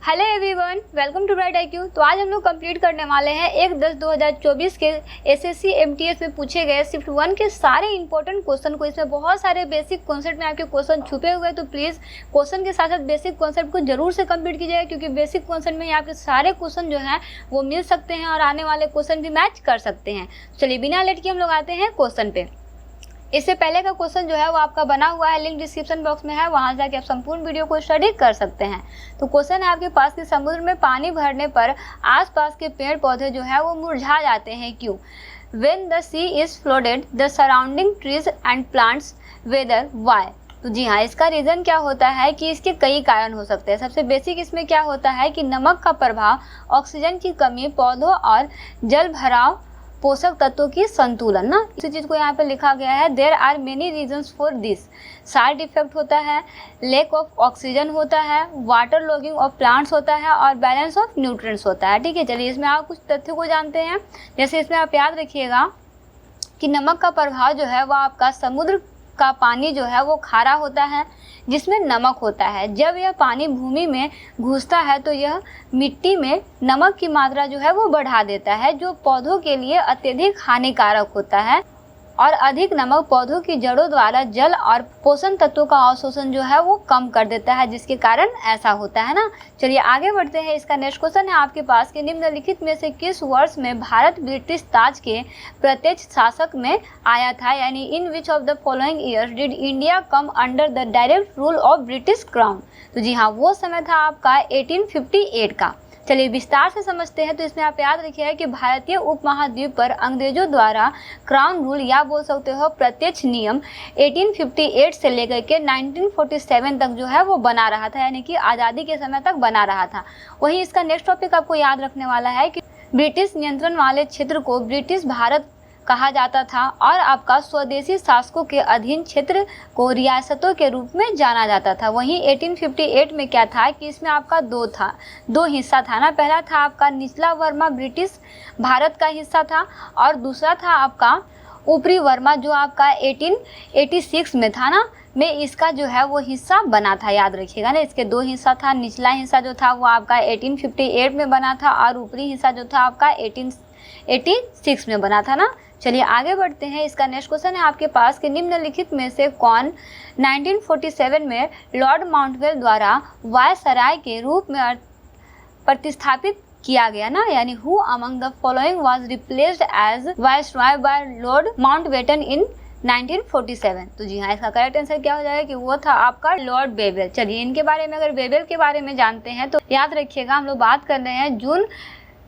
Hello everyone, welcome to Bright IQ। तो आज हम लोग कंप्लीट करने वाले हैं 1/10/2024 के SSC MTS में पूछे गए शिफ्ट 1 के सारे इंपॉर्टेंट क्वेश्चन को। इसमें बहुत सारे बेसिक कॉन्सेप्ट में आपके क्वेश्चन छुपे हुए हैं, तो प्लीज़ क्वेश्चन के साथ साथ बेसिक कॉन्सेप्ट को जरूर से कंप्लीट कीजिएगा, क्योंकि बेसिक कॉन्सेप्ट में ही आपके सारे क्वेश्चन जो हैं वो मिल सकते हैं और आने वाले क्वेश्चन भी मैच कर सकते हैं। चलिए बिना लेट के हम लोग आते हैं क्वेश्चन पे। इससे पहले का क्वेश्चन जो है वो आपका बना हुआ है, लिंक डिस्क्रिप्शन बॉक्स में है, वहां जाके आप संपूर्ण वीडियो को स्टडी कर सकते हैं। तो क्वेश्चन है आपके पास कि समुद्र में पानी भरने पर आसपास के पेड़ पौधे जो है वो मुरझा जाते हैं, क्यों? When the sea is flooded, the surrounding trees and plants wither, why? तो जी हाँ, इसका रीज़न क्या होता है कि इसके कई कारण हो सकते हैं। सबसे बेसिक इसमें क्या होता है कि नमक का प्रभाव, ऑक्सीजन की कमी, पौधों और जल भराव, पोषक तत्वों की संतुलन ना, इसी चीज़ को यहाँ पे लिखा गया है। There are many reasons for this. Side effect होता है, लैक ऑफ ऑक्सीजन होता है, वाटर लॉगिंग ऑफ प्लांट्स होता है और बैलेंस ऑफ न्यूट्रिएंट्स होता है। ठीक है, चलिए इसमें आप कुछ तथ्यों को जानते हैं। जैसे इसमें आप याद रखिएगा कि नमक का प्रभाव जो है वह आपका समुद्र का पानी जो है वो खारा होता है जिसमें नमक होता है। जब यह पानी भूमि में घुसता है तो यह मिट्टी में नमक की मात्रा जो है वो बढ़ा देता है, जो पौधों के लिए अत्यधिक हानिकारक होता है। और अधिक नमक पौधों की जड़ों द्वारा जल और पोषण तत्वों का अवशोषण जो है वो कम कर देता है, जिसके कारण ऐसा होता है ना। चलिए आगे बढ़ते हैं। इसका नेक्स्ट क्वेश्चन है आपके पास कि निम्नलिखित में से किस वर्ष में भारत ब्रिटिश ताज के प्रत्यक्ष शासक में आया था, यानी in which of the following years did India come under the direct rule of British crown? तो जी हाँ, वो समय था आपका 1858 का। चलिए विस्तार से समझते हैं। तो इसमें आप याद रखिएगा कि भारतीय उपमहाद्वीप पर अंग्रेजों द्वारा क्राउन रूल या बोल सकते हो प्रत्यक्ष नियम 1858 से लेकर के 1947 तक जो है वो बना रहा था, यानी कि आज़ादी के समय तक बना रहा था। वहीं इसका नेक्स्ट टॉपिक आपको याद रखने वाला है कि ब्रिटिश नियंत्रण वाले क्षेत्र को ब्रिटिश भारत कहा जाता था और आपका स्वदेशी शासकों के अधीन क्षेत्र को रियासतों के रूप में जाना जाता था। वहीं 1858 में क्या था कि इसमें आपका दो हिस्सा था ना। पहला था आपका निचला वर्मा ब्रिटिश भारत का हिस्सा था और दूसरा था आपका ऊपरी वर्मा जो आपका 1886 में था ना, में इसका जो है वो हिस्सा बना था। याद रखिएगा ना, इसके दो हिस्सा था। निचला हिस्सा जो था वो आपका 1858 में बना था और ऊपरी हिस्सा जो था आपका 1886 में बना था ना। चलिए आगे बढ़ते हैं। इसका नेक्स्ट क्वेश्चन है आपके पास कि निम्नलिखित में से कौन 1947 में लॉर्ड माउंटबेटन द्वारा वायसराय के रूप में प्रतिस्थापित किया गया ना, यानी who among the following was replaced as viceroy by Lord Mountbatten in 1947? तो जी हाँ, इसका करेक्ट आंसर क्या हो जाएगा कि वो था आपका लॉर्ड बेबल। चलिए इनके बारे में, अगर बेबल के बारे में जानते हैं तो याद रखिएगा हम लोग बात कर रहे हैं जून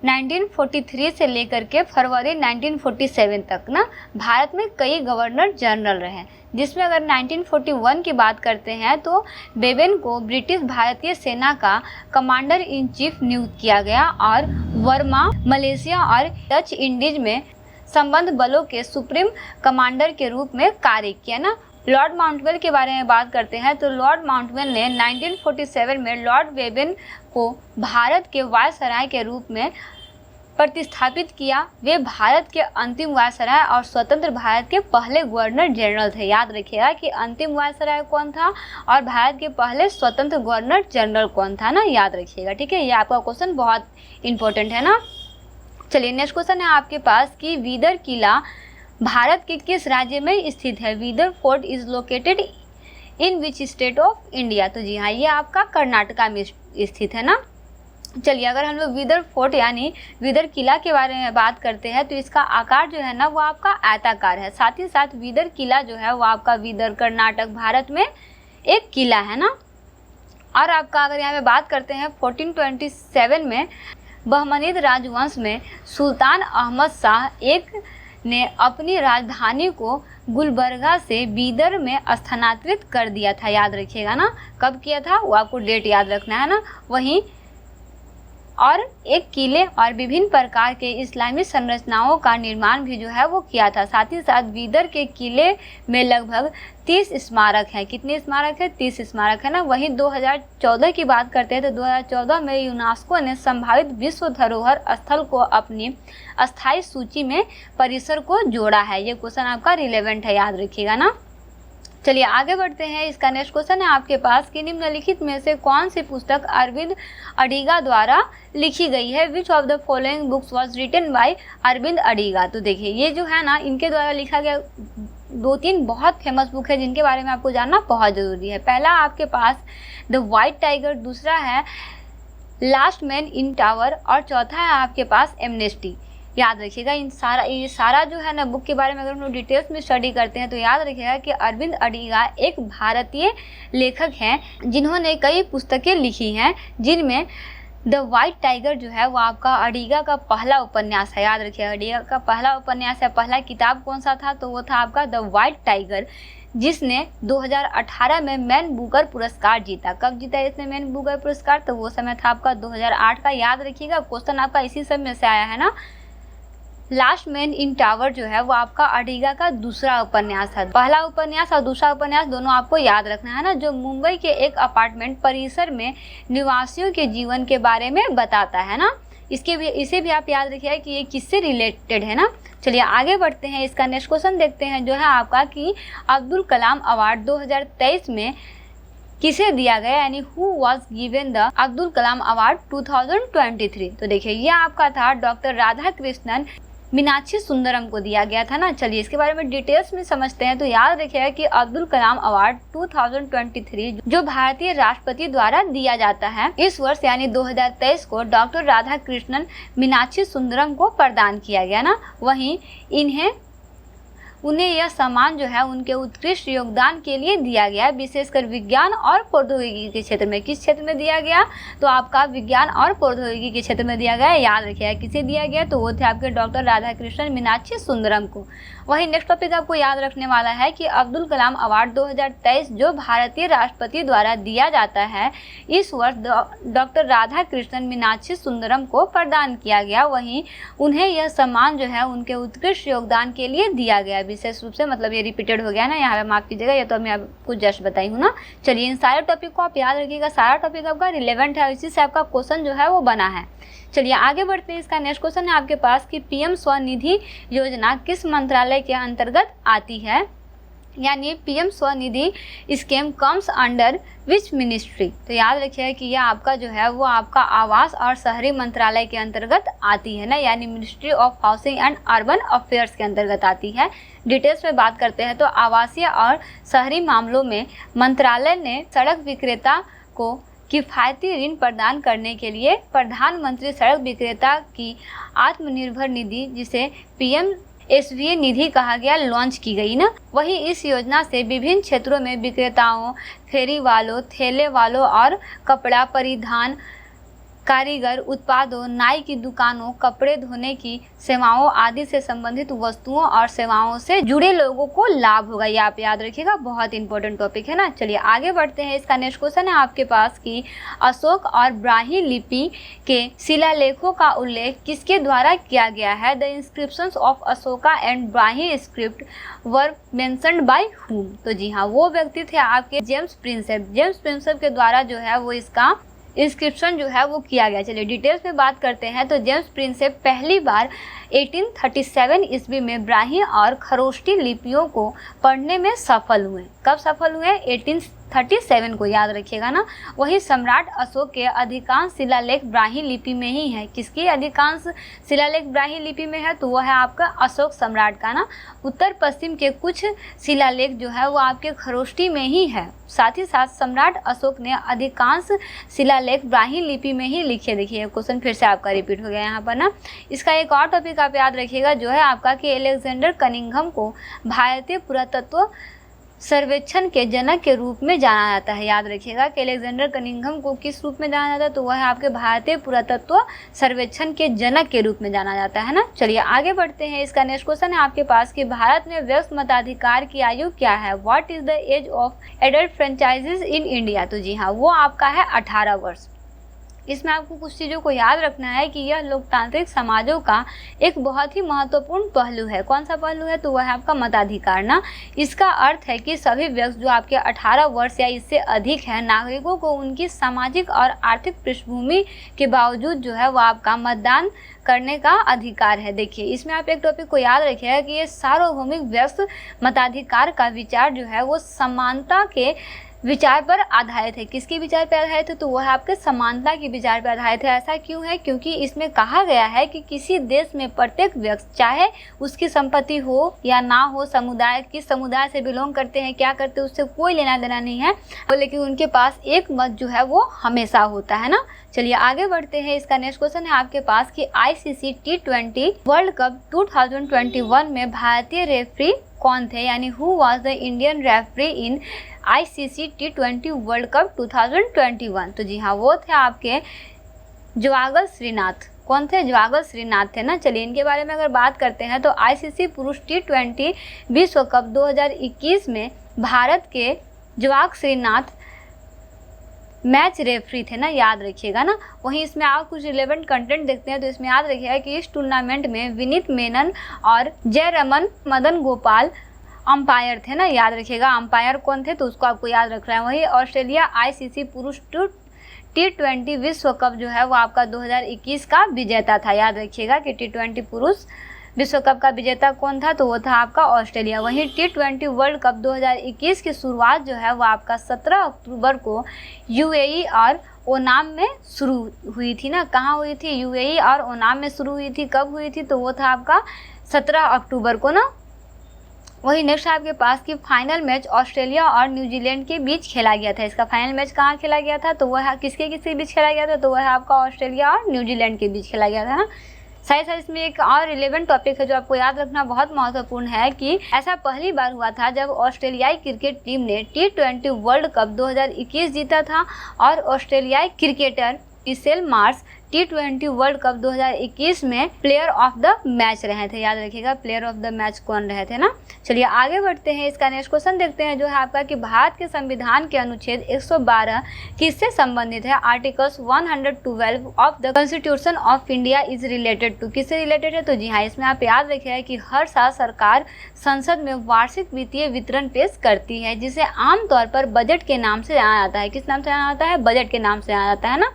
1943 से लेकर के फरवरी 1947 तक ना भारत में कई गवर्नर जनरल रहे, जिसमें अगर 1941 की बात करते हैं तो बेबन को ब्रिटिश भारतीय सेना का कमांडर इन चीफ नियुक्त किया गया और वर्मा मलेशिया और डच इंडीज में संबंध बलों के सुप्रीम कमांडर के रूप में कार्य किया ना। लॉर्ड माउंटबेटन के बारे में बात करते हैं तो लॉर्ड माउंटबेटन ने 1947 में लॉर्ड बेबन को भारत के वायसराय के रूप में प्रतिस्थापित किया। वे भारत के अंतिम वायसराय और स्वतंत्र भारत के पहले गवर्नर जनरल थे। याद रखिएगा कि अंतिम वायसराय कौन था और भारत के पहले स्वतंत्र गवर्नर जनरल कौन था ना, याद रखिएगा। ठीक है, ये आपका क्वेश्चन बहुत इंपॉर्टेंट है ना। चलिए नेक्स्ट क्वेश्चन है आपके पास कि वीदर किला भारत के किस राज्य में स्थित है? Wither fort is located in which state of India? तो जी हाँ, ये आपका कर्नाटका में स्थित है ना। चलिए अगर हम लोग वीदर फोर्ट यानी वीदर किला के बारे में बात करते हैं तो इसका आकार जो है ना वो आपका आयताकार है। साथ ही साथ वीदर किला जो है वो आपका वीदर कर्नाटक भारत में एक किला है ना। और आपका अगर यहाँ पे बात करते हैं 1427 में बहमनीद राजवंश में सुल्तान अहमद शाह एक ने अपनी राजधानी को गुलबर्गा से बीदर में स्थानांतरित कर दिया था। याद रखिएगा ना, कब किया था वो आपको डेट याद रखना है ना। वहीं और एक किले और विभिन्न प्रकार के इस्लामी संरचनाओं का निर्माण भी जो है वो किया था। साथ ही साथ बीदर के किले में लगभग 30 स्मारक हैं। कितने स्मारक है? 30 स्मारक है ना। वहीं 2014 की बात करते हैं तो 2014 में यूनेस्को ने संभावित विश्व धरोहर स्थल को अपनी अस्थायी सूची में परिसर को जोड़ा है। ये क्वेश्चन आपका रिलेवेंट है, याद रखिएगा ना। चलिए आगे बढ़ते हैं। इसका नेक्स्ट क्वेश्चन है आपके पास कि निम्नलिखित में से कौन सी पुस्तक अरविंद अडिगा द्वारा लिखी गई है। Which of the following books was written by Aravind Adiga. तो देखिए ये जो है ना, इनके द्वारा लिखा गया 2-3 बहुत फेमस बुक है जिनके बारे में आपको जानना बहुत ज़रूरी है। पहला आपके पास द वाइट टाइगर, दूसरा है लास्ट मैन इन टावर और चौथा है आपके पास एमनेस्टी। याद रखिएगा ये सारा जो है ना बुक के बारे में अगर हम लोग डिटेल्स में स्टडी करते हैं तो याद रखिएगा कि अरविंद अडिगा एक भारतीय लेखक हैं जिन्होंने कई पुस्तकें लिखी हैं, जिनमें द वाइट टाइगर जो है वो आपका अडिगा का पहला उपन्यास है। याद रखिएगा अडिगा का पहला उपन्यास है। पहला किताब कौन सा था, तो वो था आपका द वाइट टाइगर, जिसने 2018 में मैन बुकर पुरस्कार जीता। कब जीता इसने मैन बुकर पुरस्कार, तो वो समय था आपका 2008 का। याद रखिएगा क्वेश्चन आपका इसी समय से आया है ना। लास्ट मैन इन टावर जो है वो आपका अडिगा का दूसरा उपन्यास है। पहला उपन्यास और दूसरा उपन्यास दोनों आपको याद रखना है ना, जो मुंबई के एक अपार्टमेंट परिसर में निवासियों के जीवन के बारे में बताता है ना। इसे भी आप याद रखिएगा कि ये किससे रिलेटेड है ना। चलिए आगे बढ़ते हैं। इसका नेक्स्ट क्वेश्चन देखते हैं जो है आपका कि अब्दुल कलाम अवार्ड 2023 में किसे दिया गया, यानी who was given the Abdul Kalam award 2023। तो देखिए ये आपका था डॉक्टर राधा कृष्णन मीनाक्षी सुंदरम को दिया गया था ना। चलिए इसके बारे में डिटेल्स में समझते हैं। तो याद रखिएगा कि अब्दुल कलाम अवार्ड 2023 जो भारतीय राष्ट्रपति द्वारा दिया जाता है, इस वर्ष यानी 2023 को डॉक्टर राधा कृष्णन मीनाक्षी सुंदरम को प्रदान किया गया ना। वहीं उन्हें यह सम्मान जो है उनके उत्कृष्ट योगदान के लिए दिया गया, विशेषकर विज्ञान और प्रौद्योगिकी के क्षेत्र में। किस क्षेत्र में दिया गया, तो आपका विज्ञान और प्रौद्योगिकी के क्षेत्र में दिया गया। याद रखिएगा किसे दिया गया, तो वो थे आपके डॉक्टर राधाकृष्णन मीनाक्षी सुंदरम को। वहीं नेक्स्ट टॉपिक आपको याद रखने वाला है कि अब्दुल कलाम अवार्ड 2023 जो भारतीय राष्ट्रपति द्वारा दिया जाता है, इस वर्ष डॉक्टर राधाकृष्णन मीनाक्षी सुंदरम को प्रदान किया गया। वहीं उन्हें यह सम्मान जो है उनके उत्कृष्ट योगदान के लिए दिया गया, विशेष रूप से, मतलब ये रिपीटेड हो गया ना, यहाँ पे माफ कीजिएगा, ये तो मैं आपको जस्ट बताई हूँ ना। चलिए इन सारे टॉपिक को आप याद रखिएगा, सारा टॉपिक आपका रिलेवेंट है, इसी से आपका क्वेश्चन जो है वो बना है। चलिए आगे बढ़ते हैं। इसका नेक्स्ट क्वेश्चन है आपके पास कि पीएम स्वनिधि योजना किस मंत्रालय के अंतर्गत आती है, यानी PM Svanidhi scheme comes under which ministry. तो याद रखिए कि यह आपका जो है वो आपका आवास और शहरी मंत्रालय के अंतर्गत आती है ना, यानी ministry of housing and urban affairs के अंतर्गत आती है। डिटेल्स में बात करते हैं तो आवासीय और शहरी मामलों में मंत्रालय ने सड़क विक्रेता को किफ़ायती ऋण प्रदान करने के लिए प्रधानमंत्री सड़क विक्रेता की आत्मनिर्भर निधि, जिसे PMSVA निधि कहा गया, लॉन्च की गई ना। वहीं इस योजना से विभिन्न क्षेत्रों में विक्रेताओं, फेरी वालों, ठेले वालों और कपड़ा परिधान कारीगर उत्पादों, नाई की दुकानों, कपड़े धोने की सेवाओं आदि से संबंधित वस्तुओं और सेवाओं से जुड़े लोगों को लाभ होगा। ये आप याद रखिएगा, बहुत इंपॉर्टेंट टॉपिक है ना। चलिए आगे बढ़ते हैं। इसका नेक्स्ट क्वेश्चन है आपके पास कि अशोक और ब्राह्मी लिपि के शिलालेखों का उल्लेख किसके द्वारा किया गया है। The inscriptions of Ashoka and Brahmi script were mentioned by whom. तो जी हाँ, वो व्यक्ति थे आपके जेम्स प्रिंसेप के द्वारा जो है वो इसका इंस्क्रिप्शन जो है वो किया गया। चलिए डिटेल्स में बात करते हैं। तो जेम्स प्रिंसेप पहली बार 1837 ईस्वी में ब्राह्मी और खरोष्टी लिपियों को पढ़ने में सफल हुए। कब सफल हुए, 1837 को, याद रखिएगा ना। वही सम्राट अशोक के अधिकांश शिलालेख ब्राह्मी लिपि में ही है। किसकी अधिकांश शिलालेख ब्राह्मी लिपि में है, तो वह है आपका अशोक सम्राट का ना। उत्तर पश्चिम के कुछ शिलालेख जो है वो आपके खरोष्टी में ही है। साथ ही साथ सम्राट अशोक ने अधिकांश शिलालेख ब्राह्मी लिपि में ही लिखे। देखिए क्वेश्चन फिर से आपका रिपीट हो गया यहाँ पर ना। इसका एक और टॉपिक आप याद रखिएगा जो है आपका कि अलेक्जेंडर कनिंघम को भारतीय पुरातत्व सर्वेक्षण के जनक के रूप में जाना जाता है। याद रखिएगा कि अलेक्जेंडर कनिंघम को किस रूप में जाना जाता है, तो वह है आपके भारतीय पुरातत्व सर्वेक्षण के जनक के रूप में जाना जाता है ना। चलिए आगे बढ़ते हैं। इसका नेक्स्ट क्वेश्चन है आपके पास कि भारत में वयस्क मताधिकार की आयु क्या है। What is the age of adult franchises in India. तो जी हाँ, वो आपका है 18 वर्ष। इसमें आपको कुछ चीज़ों को याद रखना है कि यह लोकतांत्रिक समाजों का एक बहुत ही महत्वपूर्ण पहलू है। कौन सा पहलू है? तो वह है आपका मताधिकार ना। इसका अर्थ है कि सभी व्यक्ति जो आपके 18 वर्ष या इससे अधिक है, नागरिकों को उनकी सामाजिक और आर्थिक पृष्ठभूमि के बावजूद जो है वो आपका मतदान करने का अधिकार है। देखिए, इसमें आप एक टॉपिक को याद रखिएगा कि ये सार्वभौमिक व्यस्त मताधिकार का विचार जो है वो समानता के विचार पर आधारित है। किसके विचार पर आधारित है? तो वह आपके समानता के विचार पर आधारित है। ऐसा क्यों है? क्योंकि इसमें कहा गया है कि किसी देश में प्रत्येक व्यक्ति, चाहे उसकी संपत्ति हो या ना हो, समुदाय किस समुदाय से बिलोंग करते हैं, क्या करते हैं, उससे कोई लेना देना नहीं है, लेकिन उनके पास एक मत जो है वो हमेशा होता है ना। चलिए आगे बढ़ते हैं। इसका नेक्स्ट क्वेश्चन है आपके पास कि ICC T20 वर्ल्ड कप 2021 में भारतीय रेफरी कौन थे? यानी who was the Indian referee in ICC T20 world cup 2021? तो जी हाँ, वो थे आपके ज्वागल श्रीनाथ। कौन थे? ज्वागल श्रीनाथ थे ना। चलिए इनके बारे में अगर बात करते हैं तो ICC पुरुष T20 विश्व कप 2021 में भारत के ज्वाग श्रीनाथ मैच रेफरी थे ना, याद रखिएगा ना। वहीं इसमें आप कुछ रिलेवेंट कंटेंट देखते हैं तो इसमें याद रखिएगा कि इस टूर्नामेंट में विनीत मेनन और जयरमन मदन गोपाल अंपायर थे ना, याद रखिएगा। अंपायर कौन थे? तो उसको आपको याद रखना है। वही ऑस्ट्रेलिया ICC पुरुष T20 विश्व कप जो है वो आपका 2021 का विजेता था। याद रखिएगा कि T20 पुरुष विश्व कप का विजेता कौन था? तो वो था आपका ऑस्ट्रेलिया। वहीं T20 वर्ल्ड कप 2021 की शुरुआत जो है वो आपका 17 अक्टूबर को UAE और ओमान में शुरू हुई थी ना। कहाँ हुई थी? UAE और ओमान में शुरू हुई थी। कब हुई थी? तो वो था आपका 17 अक्टूबर को ना। वही नेक्स्ट आपके पास कि फाइनल मैच ऑस्ट्रेलिया और न्यूजीलैंड के बीच खेला गया था। इसका फाइनल मैच कहाँ खेला गया था? तो वह किसके बीच खेला गया था? तो वह आपका ऑस्ट्रेलिया और न्यूजीलैंड के बीच खेला गया था ना। साथ ही इसमें एक और रिलेवेंट टॉपिक है जो आपको याद रखना बहुत महत्वपूर्ण है कि ऐसा पहली बार हुआ था जब ऑस्ट्रेलियाई क्रिकेट टीम ने T20 वर्ल्ड कप 2021 जीता था और ऑस्ट्रेलियाई cricketer Mitchell Marsh T20 world cup 2021 में प्लेयर ऑफ द मैच रहे थे। याद रखिएगा प्लेयर ऑफ द मैच कौन रहे थे ना। चलिए आगे बढ़ते हैं। इसका नेक्स्ट क्वेश्चन देखते हैं जो है आपका कि भारत के संविधान के अनुच्छेद 112 किससे संबंधित है? Articles 112 of the constitution of India is related to. किससे रिलेटेड है? तो जी हाँ, इसमें आप याद रखिएगा कि हर साल सरकार संसद में वार्षिक वित्तीय वितरण पेश करती है जिसे आमतौर पर बजट के नाम से जाना जाता है। किस नाम से जाना जाता है? बजट के नाम से जाना जाता है ना।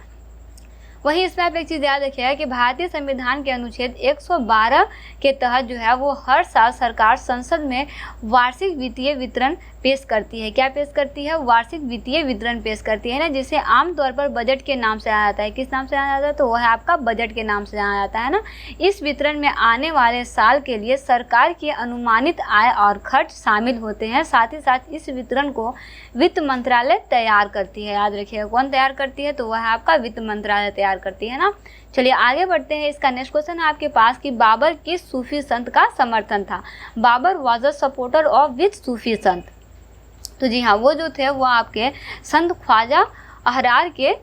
वहीं इसमें आप एक चीज़ याद रखिएगा कि भारतीय संविधान के अनुच्छेद 112 के तहत जो है वो हर साल सरकार संसद में वार्षिक वित्तीय वितरण पेश करती है। क्या पेश करती है? वार्षिक वित्तीय वितरण पेश करती है ना, जिसे आमतौर पर बजट के नाम से जाना जाता है। किस नाम से जाना जाता है? तो वह है आपका बजट के नाम से जाना जाता है ना। इस वितरण में आने वाले साल के लिए सरकार की अनुमानित आय और खर्च शामिल होते हैं। साथ ही साथ इस वितरण को वित्त मंत्रालय तैयार करती है। याद रखिएगा कौन तैयार करती है? तो वह है आपका वित्त मंत्रालय तैयार करती है ना। चलिए आगे बढ़ते हैं। इसका नेक्स्ट क्वेश्चन है आपके पास कि बाबर किस सूफी संत का समर्थन था? Babur was a supporter of which Sufi sant? तो जी हाँ, वो जो थे वो आपके संत ख्वाजा अहरार के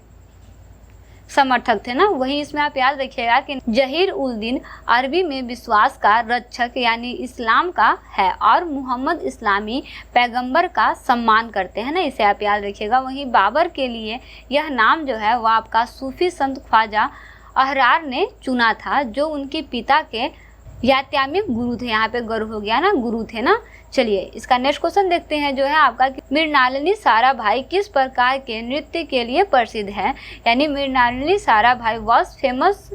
समर्थक थे ना। वहीं इसमें आप याद रखिएगा कि जहीर उल दीन अरबी में विश्वास का रक्षक यानी इस्लाम का है और मोहम्मद इस्लामी पैगंबर का सम्मान करते हैं ना, इसे आप याद रखिएगा। वहीं बाबर के लिए यह नाम जो है वह आपका सूफी संत ख्वाजा अहरार ने चुना था, जो उनके पिता के यात्यामिक गुरु थे। यहाँ पे गर्व हो गया ना, गुरु थे ना। चलिए इसका नेक्स्ट क्वेश्चन देखते हैं जो है आपका कि मृणालिनी साराभाई किस प्रकार के नृत्य के लिए प्रसिद्ध है? यानी Mrinalini Sarabhai was famous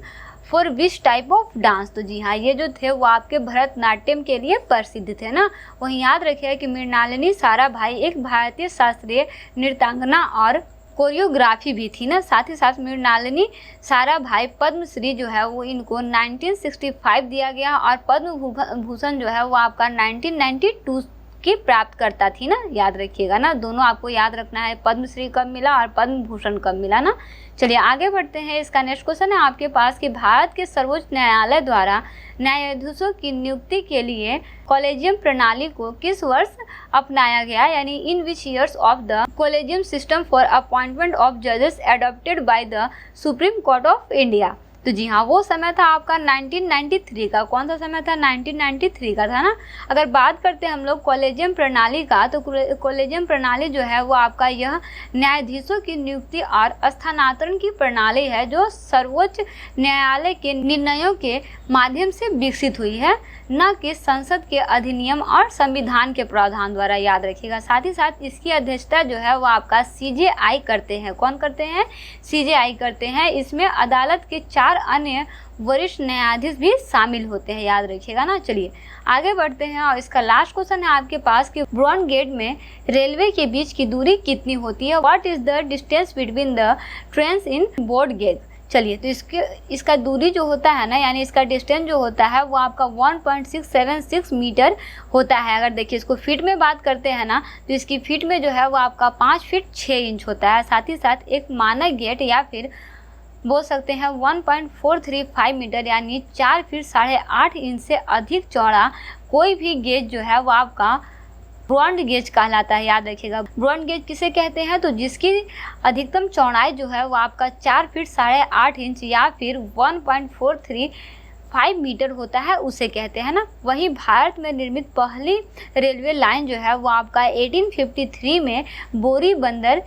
for which type of dance? तो जी हाँ, ये जो थे वो आपके भरतनाट्यम के लिए प्रसिद्ध थे ना। वहीं याद रखिएगा कि मृणालिनी साराभाई एक भारतीय शास्त्रीय नृत्यांगना और कोरियोग्राफी भी थी ना। साथ ही साथ मृणालिनी साराभाई पद्मश्री जो है वो इनको 1965 दिया गया और पद्म भूषण जो है वो आपका 1992 की प्राप्त करता थी ना। याद रखिएगा ना, दोनों आपको याद रखना है, पद्मश्री कब मिला और पद्म भूषण कब मिला ना। चलिए आगे बढ़ते हैं। इसका नेक्स्ट क्वेश्चन है आपके पास कि भारत के सर्वोच्च न्यायालय द्वारा न्यायाधीशों की नियुक्ति के लिए कॉलेजियम प्रणाली को किस वर्ष अपनाया गया? यानी in which years of the collegium system for appointment of जजेस adopted by the Supreme Court of India? तो जी हाँ, वो समय था आपका 1993 का। कौन सा समय था? 1993 का था ना। अगर बात करते हैं हम लोग कॉलेजियम प्रणाली का, तो कॉलेजियम प्रणाली जो है वो आपका यह न्यायाधीशों की नियुक्ति और स्थानांतरण की प्रणाली है जो सर्वोच्च न्यायालय के निर्णयों के माध्यम से विकसित हुई है, न कि संसद के अधिनियम और संविधान के प्रावधान द्वारा, याद रखिएगा। साथ ही साथ इसकी अध्यक्षता जो है वो आपका CJI करते हैं। कौन करते हैं? CJI करते हैं। इसमें अदालत के 4 अन्य वरिष्ठ न्यायाधीश भी शामिल होते हैं, याद रखिएगा ना। चलिए आगे बढ़ते हैं और इसका लास्ट क्वेश्चन है आपके पास कि ब्रॉड गेज में रेलवे के बीच की दूरी कितनी होती है? What is the distance between the trains in broad gauge? चलिए, तो इसका दूरी जो होता है ना, यानी इसका डिस्टेंस जो होता है वो आपका 1.676 मीटर होता है। अगर देखिए इसको फीट में बात करते हैं ना, तो इसकी फीट में जो है वो आपका 5 फीट 6 इंच होता है। साथ ही साथ एक मानक गेट या फिर बोल सकते हैं 1.435 मीटर यानी 4 फीट 8.5 इंच से अधिक चौड़ा कोई भी गेज जो है वो आपका ब्रॉड गेज कहलाता है, याद रखिएगा। ब्रॉड गेज किसे कहते हैं? तो जिसकी अधिकतम चौड़ाई जो है वो आपका 4 फीट 8.5 इंच या फिर 1.435 मीटर होता है, उसे कहते हैं ना। वहीं भारत में निर्मित पहली रेलवे लाइन जो है वो आपका 1853 में बोरी बंदर,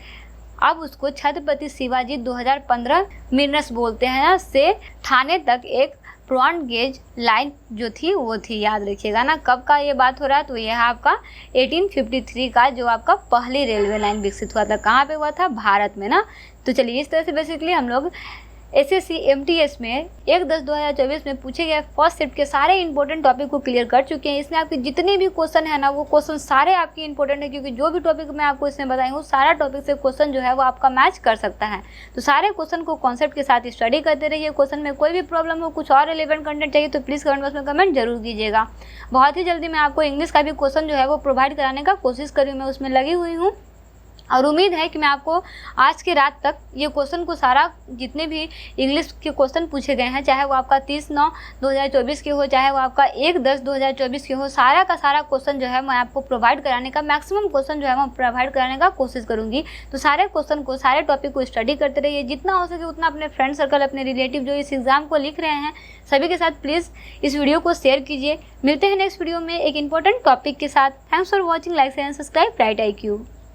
अब उसको छत्रपति शिवाजी 2015 मिनस बोलते हैं ना, से ठाणे तक एक ब्रॉड गेज लाइन जो थी वो थी, याद रखिएगा ना। कब का ये बात हो रहा है? तो यह आपका 1853 का जो आपका पहली रेलवे लाइन विकसित हुआ था। कहाँ पे हुआ था? भारत में ना। तो चलिए इस तरह से बेसिकली हम लोग SSC MTS में 1/10/2024 में पूछे गए फर्स्ट शिफ्ट के सारे इंपॉर्टेंट टॉपिक को क्लियर कर चुके हैं। इसमें आपके जितने भी क्वेश्चन है ना, वो क्वेश्चन सारे आपके इंपॉर्टेंट है, क्योंकि जो भी टॉपिक मैं आपको इसमें बताई हूँ सारा टॉपिक से क्वेश्चन जो है वो आपका मैच कर सकता है। तो सारे क्वेश्चन को कॉन्सेप्ट के साथ स्टडी करते रहिए। क्वेश्चन में कोई भी प्रॉब्लम हो, कुछ और रिलेवेंट कंटेंट चाहिए तो प्लीज़ कमेंट बॉक्स में कमेंट जरूर कीजिएगा। बहुत ही जल्दी मैं आपको इंग्लिश का भी क्वेश्चन जो है वो प्रोवाइड कराने का कोशिश कर रही हूँ, मैं उसमें लगी हुई हूँ। और उम्मीद है कि मैं आपको आज की रात तक ये क्वेश्चन को सारा जितने भी इंग्लिश के क्वेश्चन पूछे गए हैं, चाहे वो आपका 30/9/2024 के हो, चाहे वो आपका 1/10/2024 के हो, सारा का सारा क्वेश्चन जो है मैं आपको प्रोवाइड कराने का, मैक्सिमम क्वेश्चन जो है मैं प्रोवाइड कराने का कोशिश करूँगी। तो सारे क्वेश्चन को, सारे टॉपिक को स्टडी करते रहिए। जितना हो सके उतना अपने फ्रेंड सर्कल, अपने रिलेटिव जो इस एग्ज़ाम को लिख रहे हैं, सभी के साथ प्लीज़ इस वीडियो को शेयर कीजिए। मिलते हैं नेक्स्ट वीडियो में एक इंपॉर्टेंट टॉपिक के साथ। Thanks for watching, like and subscribe bright IQ।